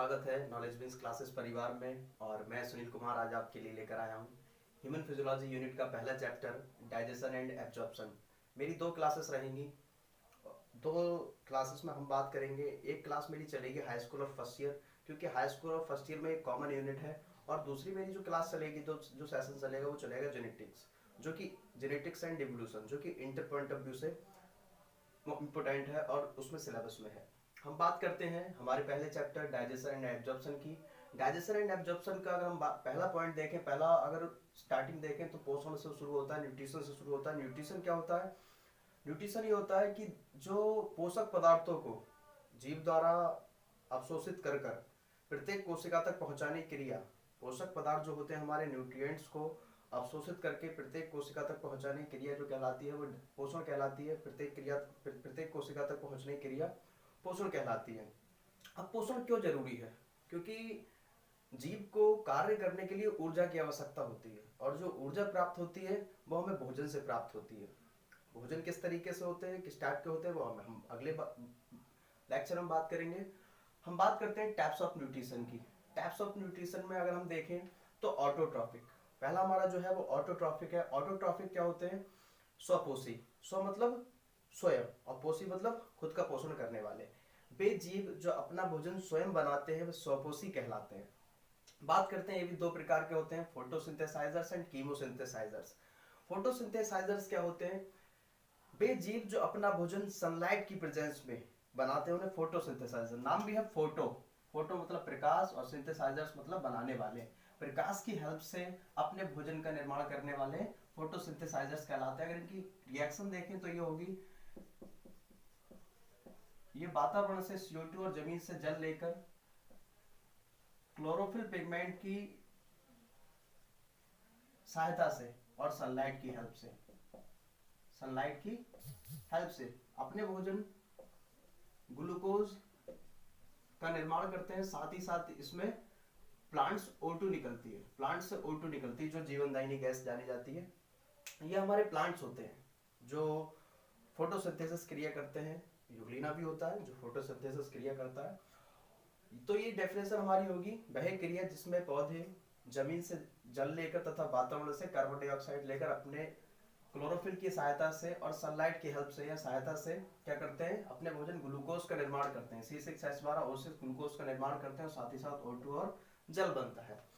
स्वागत है knowledge based classes परिवार में। और मैं सुनील कुमार आज आपके लिए लेकर आया हूँ ह्यूमन फिजियोलॉजी यूनिट का पहला चैप्टर डाइजेशन एंड एब्जॉर्प्शन। मेरी दो क्लासेस रहेंगी। दो क्लासेस में हम बात करेंगे। एक क्लास मेरी चलेगी हाई स्कूल और फर्स्ट ईयर, क्योंकि हाई स्कूल और फर्स्ट ईयर में एक कॉमन यूनिट है। और दूसरी मेरी जो क्लास चलेगी, जो सेशन चलेगा वो चलेगा जेनेटिक्स, जो कि जेनेटिक्स एंड इवोल्यूशन, जो कि इंटर पॉइंट ऑफ व्यू से इम्पोर्टेंट है और उसमें सिलेबस में है। हम बात करते हैं हमारे पहले चैप्टर डाइजेशन एंड एब्जॉर्प्शन की। डाइजेशन एंड एब्जॉर्प्शन का अगर हम पहला पॉइंट देखें, पहला अगर स्टार्टिंग देखें तो पोषण से शुरू होता है, न्यूट्रिशन से शुरू होता है। न्यूट्रिशन क्या होता है? न्यूट्रिशन ये होता है कि जो पोषक पदार्थों को जीव द्वारा अवशोषित कर कर प्रत्येक कोशिका तक पहुंचाने की क्रिया, पोषक पदार्थ जो होते हैं हमारे न्यूट्रिएंट्स को अवशोषित करके प्रत्येक कोशिका तक पहुंचाने की क्रिया जो कहलाती है वो पोषण कहलाती है। प्रत्येक कोशिका तक पहुंचने की क्रिया पोषण कहलाती है। अब पोषण क्यों जरूरी है? क्योंकि जीव को कार्य करने के लिए ऊर्जा की आवश्यकता होती है, और जो ऊर्जा प्राप्त होती है वो हमें भोजन से प्राप्त होती है। भोजन किस तरीके से होते हैं, किस टाइप के होते हैं, वो हम अगले लेक्चर में बात करेंगे। हम बात करते हैं टाइप्स ऑफ न्यूट्रिशन की। टाइप्स ऑफ न्यूट्रिशन में अगर हम देखें तो ऑटोट्रॉफिक पहला हमारा जो है वो ऑटोट्रॉफिक है। ऑटोट्रॉफिक क्या होते हैं? स्वपोषी। स्व मतलब स्वयं, और पोषी मतलब खुद का पोषण करने वाले। वे जीव जो अपना भोजन स्वयं बनाते हैं वे स्वपोषी कहलाते हैं। बात करते हैं, ये भी दो प्रकार के होते हैं, फोटोसिंथेसाइजर्स एंड कीमोसिंथेसाइजर्स। फोटोसिंथेसाइजर्स क्या होते हैं? वे जीव जो अपना भोजन सनलाइट की प्रेजेंस में बनाते हैं उन्हें फोटोसिंथेसाइजर। नाम भी है फोटो। फोटो मतलब प्रकाश और सिंथेसाइजर्स मतलब बनाने वाले। प्रकाश की हेल्प से अपने भोजन का निर्माण करने वाले फोटोसिंथेसाइजर्स कहलाते हैं। अगर इनकी रिएक्शन देखें तो ये होगी, ये वातावरण से CO2 और जमीन से जल लेकर क्लोरोफिल पिगमेंट की सहायता से और सनलाइट की हेल्प से अपने भोजन ग्लूकोज का निर्माण करते हैं। साथ ही साथ इसमें प्लांट्स O2 निकलती है, प्लांट से O2 निकलती है जो जीवनदायिनी गैस जानी जाती है। ये हमारे प्लांट्स होते हैं जो फोटोसिंथेसिस क्रिया करते हैं। यूग्लिना भी होता है जो फोटोसिंथेसिस क्रिया करता है। तो ये डेफिनेशन हमारी होगी, वह क्रिया जिसमें पौधे जमीन से जल लेकर तथा वातावरण से कार्बन डाइऑक्साइड लेकर अपने क्लोरोफिल की सहायता से और सनलाइट की हेल्प से या सहायता से क्या करते हैं, अपने भोजन ग्लूकोज का निर्माण करते हैं। C6H12O6 ग्लूकोज का निर्माण करते हैं, और साथ ही साथ O2 और जल बनता है।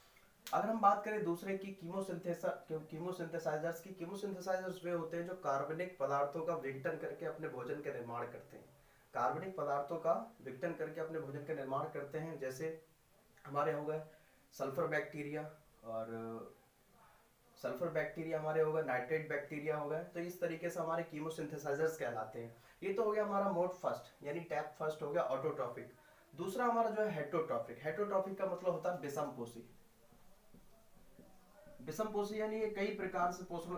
अगर हम बात करें दूसरे की कीमोसिंथेसाइजर्स की, कीमोसिंथेसाइजर्स वे होते हैं जो कार्बनिक पदार्थों का विघटन करके अपने भोजन का निर्माण करते हैं। कार्बनिक पदार्थों का विघटन करके अपने भोजन का निर्माण करते हैं। जैसे हमारे हो गए सल्फर बैक्टीरिया, और सल्फर बैक्टीरिया हमारे हो गए, नाइट्रेट बैक्टीरिया हो गए। तो इस तरीके से हमारे कीमोसिंथेसाइजर्स कहलाते हैं। ये तो हो गया हमारा मोड फर्स्ट, यानी टैप फर्स्ट हो गया ऑटोट्रॉफिक। दूसरा हमारा जो है हेटरोट्रॉफिक। हेटरोट्रॉफिक का मतलब होता है विषमपोषी। विषमपोषी यानी ये कई प्रकार से पोषण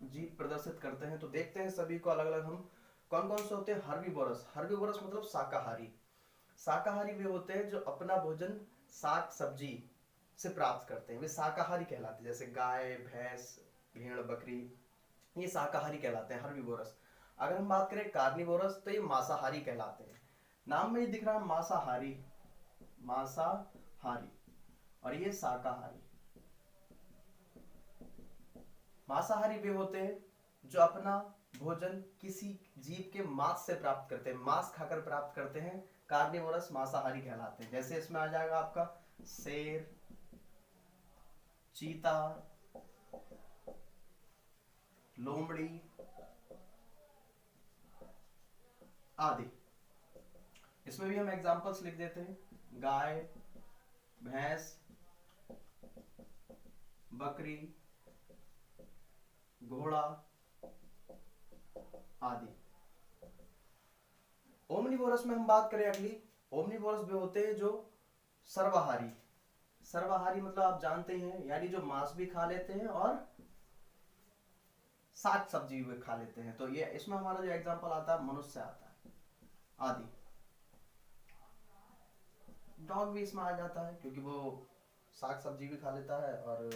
जीव प्रदर्शित करते हैं। तो देखते हैं सभी को अलग अलग हम कौन कौन से होते हैं। हर्बीवोरस। हर्बीवोरस मतलब शाकाहारी। शाकाहारी वे होते हैं जो अपना भोजन साग सब्जी से प्राप्त करते हैं, वे शाकाहारी कहलाते हैं। जैसे गाय, भैंस, भेड़, बकरी, ये शाकाहारी कहलाते हैं, हर्बीवोरस। अगर हम बात करें कार्निवोरस तो ये मांसाहारी कहलाते हैं। नाम में ही दिख रहा है मांसाहारी, मांसाहारी, और ये शाकाहारी। मांसाहारी वे होते हैं जो अपना भोजन किसी जीव के मांस से प्राप्त करते हैं, मांस खाकर प्राप्त करते हैं। कार्निवोरस मांसाहारी कहलाते हैं। जैसे इसमें आ जाएगा आपका शेर, चीता, लोमड़ी आदि। इसमें भी हम एग्जांपल्स लिख देते हैं, गाय, भैंस, बकरी, घोड़ा आदि। ओमनिवोरस में हम बात करें अगली, ओमनिवोरस वे होते हैं जो सर्वाहारी। सर्वाहारी मतलब आप जानते हैं, यानी जो मांस भी खा लेते हैं और साग सब्जी भी खा लेते हैं। तो ये इसमें हमारा जो एग्जांपल आता है मनुष्य आता है आदि। डॉग भी इसमें आ जाता है क्योंकि वो साग सब्जी भी खा लेता है, और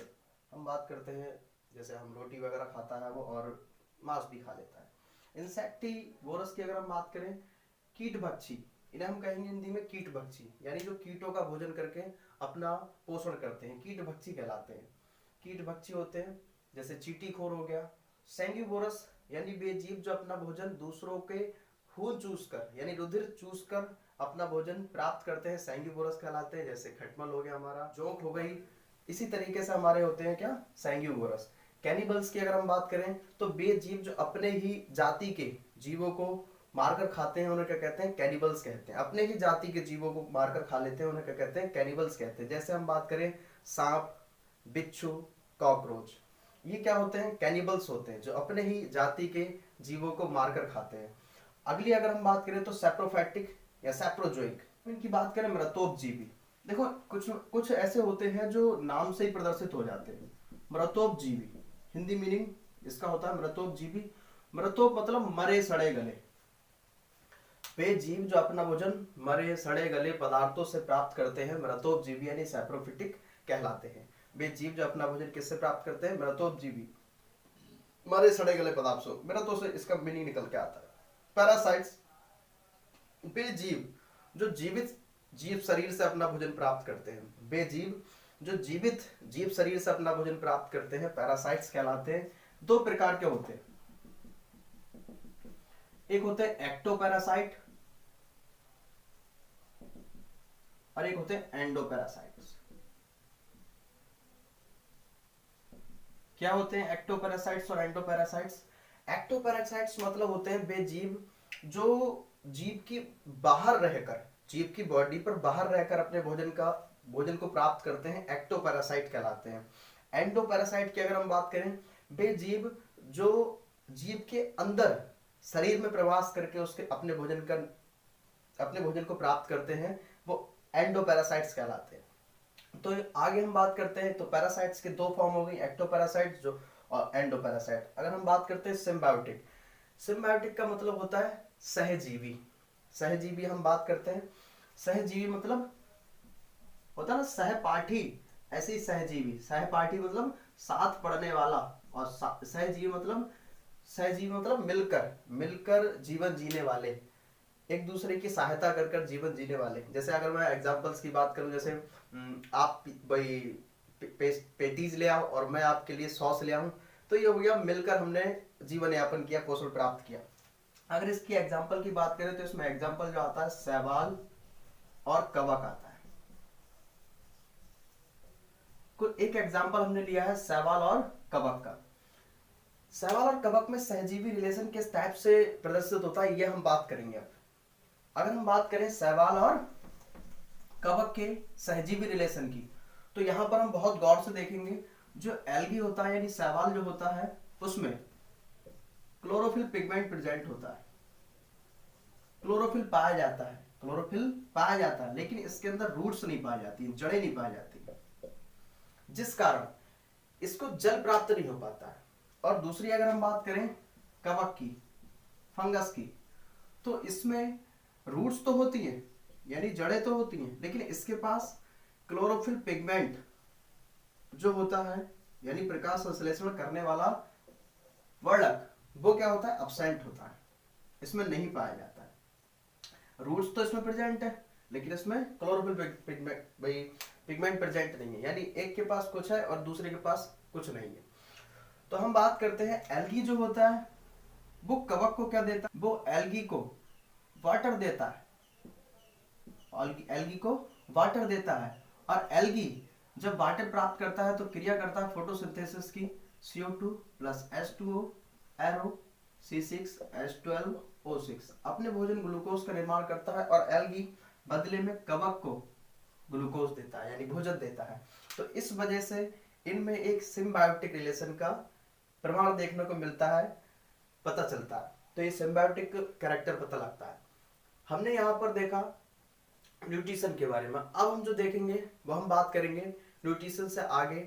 हम बात करते हैं जैसे हम रोटी वगैरह खाता है वो, और मांस भी खा लेता है। इंसेक्टिवोरस की अगर हम बात करें, कीट भक्षी। इन्हें हम कहेंगे हिंदी में कीटभक्षी, यानी जो कीटों का भोजन करके अपना पोषण करते हैं, कीटभक्षी कहलाते हैं। कीटभक्षी होते हैं जैसे चींटीखोर हो गया। सैंगिवोरस यानी वे जीव जो अपना भोजन दूसरों के खून चूसकर यानी रुधिर चूसकर अपना भोजन प्राप्त करते हैं, सैंगिवोरस कहलाते हैं। जैसे खटमल हो गया, हमारा जोंक हो गई, इसी तरीके से हमारे होते हैं क्या, सैंगिवोरस। कैनिबल्स की अगर हम बात करें तो वे जीव जो अपने ही जाति के जीवों को मारकर खाते हैं उन्हें क्या कहते हैं, कैनिबल्स कहते हैं। अपने ही जाति के जीवों को मारकर खा लेते हैं उन्हें क्या कहते हैं, कैनिबल्स कहते हैं। जैसे हम बात करें सांप, बिच्छू, कॉकरोच, ये क्या होते हैं, कैनिबल्स होते हैं जो अपने ही जाति के जीवों को मारकर खाते हैं। अगली अगर हम बात करें तो सैप्रोफैटिक या सैप्रोजोइक, इनकी बात करें मृतोपजीवी। देखो कुछ कुछ ऐसे होते हैं जो नाम से ही प्रदर्शित हो जाते हैं। मृतोपजीवी, हिंदी मीनिंग इसका होता है मृतोपजीवी। मृतोप मतलब मरे सड़े गले। वे जीव जो अपना भोजन मरे सड़े गले पदार्थों से प्राप्त करते हैं मृतोपजीवी यानी सैप्रोफिटिक कहलाते हैं। वे जीव जो अपना भोजन किससे प्राप्त करते हैं, मृतोपजीवी, मरे सड़े गले पदार्थों, मृतों से इसका मीनिंग निकल के आता है। पैरासाइट्स, वे जीव जो जीवित जीव शरीर से अपना भोजन प्राप्त करते हैं। वे जीव जो जीवित जीव शरीर से अपना भोजन प्राप्त करते हैं पैरासाइट्स कहलाते हैं। दो प्रकार के होते हैं, एक होते हैं एक्टोपैरासाइट और एक होते हैं एंडोपैरासाइट्स। क्या होते हैं एक्टोपैरासाइट्स और एंडोपैरासाइट्स? एक्टोपैरासाइट्स मतलब होते हैं वे जीव जो जीव की बाहर रहकर, जीव की बॉडी पर बाहर रहकर अपने भोजन को प्राप्त करते हैं, एक्टोपैरासाइट कहलाते हैं। एंडोपैरासाइट की अगर हम बात करें, वे जीव जो जीव के अंदर शरीर में प्रवास करके उसके अपने भोजन को प्राप्त करते हैं, वो एंडोपैरासाइट्स कहलाते हैं। तो आगे हम बात करते हैं तो पैरासाइट्स के दो फॉर्म हो गई, एक्टोपैरासाइट जो और एंडोपैरासाइट। अगर हम बात करते हैं सिम्बायोटिक, सिम्बायोटिक का मतलब होता है सहजीवी। सहजीवी हम बात करते हैं, सहजीवी मतलब होता है ना सहपाठी, ऐसे ही सहजीवी। सहपाठी मतलब साथ पढ़ने वाला, और सहजीवी मतलब मिलकर जीवन जीने वाले, एक दूसरे की सहायता कर जीवन जीने वाले। जैसे अगर मैं एग्जांपल्स की बात करूं, जैसे आप भाई पेटीज ले आओ और मैं आपके लिए सॉस ले आऊं, तो ये हो गया मिलकर हमने जीवन यापन किया, पोषण प्राप्त किया। अगर इसकी एग्जांपल की बात करें तो इसमें एग्जांपल जो आता है शैवाल और कवक आता है। कुल एक एग्जांपल हमने लिया है शैवाल और कवक का। शैवाल और कवक में सहजीवी रिलेशन किस टाइप से प्रदर्शित होता है ये हम बात करेंगे अब। अगर हम बात करें शैवाल और कवक के सहजीवी रिलेशन की, तो यहां पर हम बहुत गौर से देखेंगे। जो एल्गी होता है यानी शैवाल जो होता है उसमें क्लोरोफिल पिगमेंट प्रेजेंट होता है, क्लोरोफिल पाया जाता है, लेकिन इसके अंदर रूट्स नहीं पाई जाती, जड़ें नहीं पाई जाती, जिस कारण इसको जल प्राप्त नहीं हो पाता है। और दूसरी अगर हम बात करें कवक की, फंगस की, तो इसमें रूट्स तो होती हैं यानी जड़ें तो होती हैं, लेकिन इसके पास क्लोरोफिल पिगमेंट जो होता है यानी प्रकाश संश्लेषण करने वाला वर्णक, वो क्या होता है, अब्सेंट होता है, इसमें नहीं पाया जाता है। रूट्स तो इसमें प्रेजेंट है लेकिन इसमें क्लोरोफिल पिगमेंट प्रेजेंट नहीं है, यानी एक के पास कुछ है और दूसरे के पास कुछ नहीं है। तो हम बात करते हैं एल्गी जो होता है वो कवक को क्या देता है, वो एल्गी को वाटर देता है, एल्गी को वाटर देता है। और एल्गी जब वाटर प्राप्त करता है तो क्रिया करता है फोटोसिंथेसिस की, CO2 plus H2O arrow C6H12O6 अपने भोजन ग्लूकोज का निर्माण करता है, और एल्गी बदले में कवक को ग्लूकोज देता है यानी भोजन देता है। तो इस वजह से इनमें एक सिम्बायोटिक रिलेशन का प्रमाण देखने को मिलता है, पता चलता है। तो ये सिम्बायोटिक कैरेक्टर पता लगता है। हमने यहाँ पर देखा न्यूट्रिशन के बारे में। अब हम जो देखेंगे वो हम बात करेंगे न्यूट्रिशन से आगे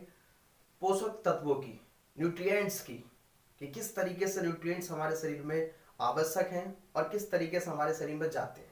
पोषक तत्वों की, न्यूट्रिएंट्स की, कि किस तरीके से न्यूट्रिएंट्स हमारे शरीर में आवश्यक हैं और किस तरीके से हमारे शरीर में जाते हैं।